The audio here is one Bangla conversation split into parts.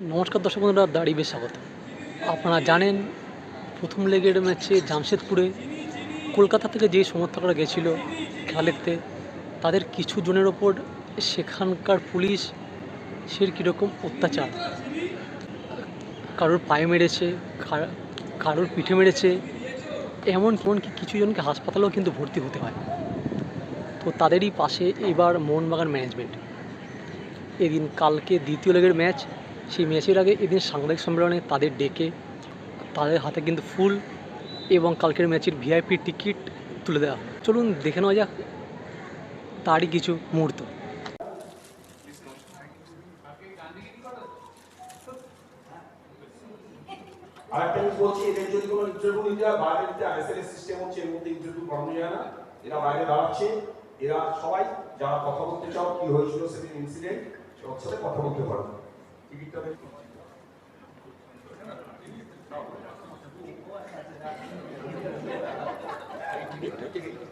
নমস্কার দর্শক বন্ধুরা, দাঁড়িয়ে বেশ স্বাগত। আপনারা জানেন প্রথম লেগের ম্যাচে জামশেদপুরে কলকাতা থেকে যে সমর্থকরা গেছিলো খেলা দেখতে, তাদের কিছু জনের ওপর সেখানকার পুলিশ সের কীরকম অত্যাচার, কারোর পায়ে মেরেছে, কারোর পিঠে মেরেছে, এমনকি কিছু জনকে হাসপাতালেও কিন্তু ভর্তি হতে হয়। তো তাদেরই পাশে এবার মোহনবাগান ম্যানেজমেন্ট। কালকে দ্বিতীয় লেগের ম্যাচ, সেই ম্যাচের আগে এদিন সাংবাদিক সম্মেলনে তাদের ডেকে তাদের হাতে কিন্তু ফুল এবং কালকের ম্যাচের ভিআইপি টিকিট তুলে দেওয়া। চলুন দেখে নেওয়া যাক তারই কিছু মুহূর্ত। আরেকটা আমি বলছি, এদের যদি কোনো ইন্টারভিউ নিতে হয় বাইরে নিতে আইএসএলএস সিস্টেম হচ্ছে, এর মধ্যে ইন্টারভিউ করানো যায় না। এরা বাইরে দাঁড়াচ্ছে, এরা সবাই যারা কথা বলতে চাও কি হয়েছিল সেদিন ইনসিডেন্ট, সবার সাথে কথা বলতে পারবে। টিকিটটা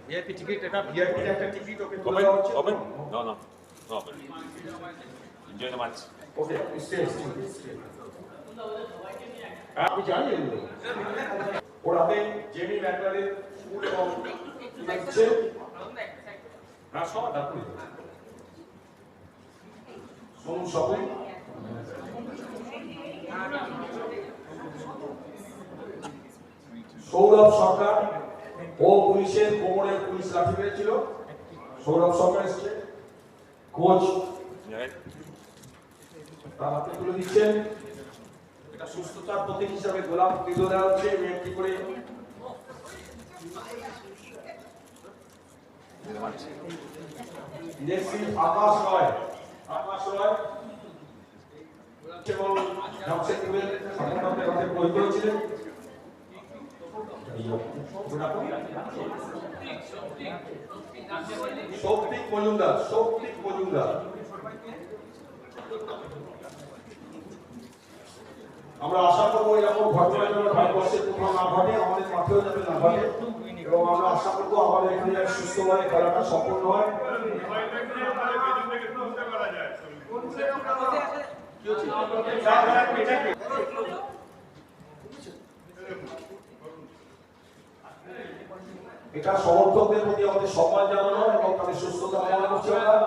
ভিআইপি টিকিট, এটা ভিআইপি একটা টিকিট, ওকে তুলে দেওয়া হচ্ছে। Open no no no open, enjoy the match. Okay stay stay. আমি জানি এগুলো ওরাতে জেমি ম্যাকলারের স্কুল এবং হচ্ছে না সব ডাকুন সোম সবই সৌরভ সরকার ও পুলিশের কোমরে পুলিশ লাঠি মেরেছিল। সৌরভ সরকার এসছে, কোচ তার হাতে তুলে দিচ্ছেন। এটা সুস্থতার প্রতীক হিসাবে গোলাপ দিলে দেওয়া হচ্ছে। একটি করে আকাশ রয় এবং জামশেদপুরের সাধারণের হাতে বই করেছিলেন। শক্তিক মজুমদার আমরা আশা করবো এরকম ঘটনা যেন ভারতবর্ষের কোথাও না ঘটে, আমাদের মাঠেও যাতে না ঘটে, এবং আমরা আশা করবো আমাদের এখানে সুস্থভাবে খেলাটা সম্পন্ন হয়। এটা সমর্থকদের প্রতি আমাদের সম্মান জানানো এবং তাদের সুস্থতা কামনা করছি আমরা।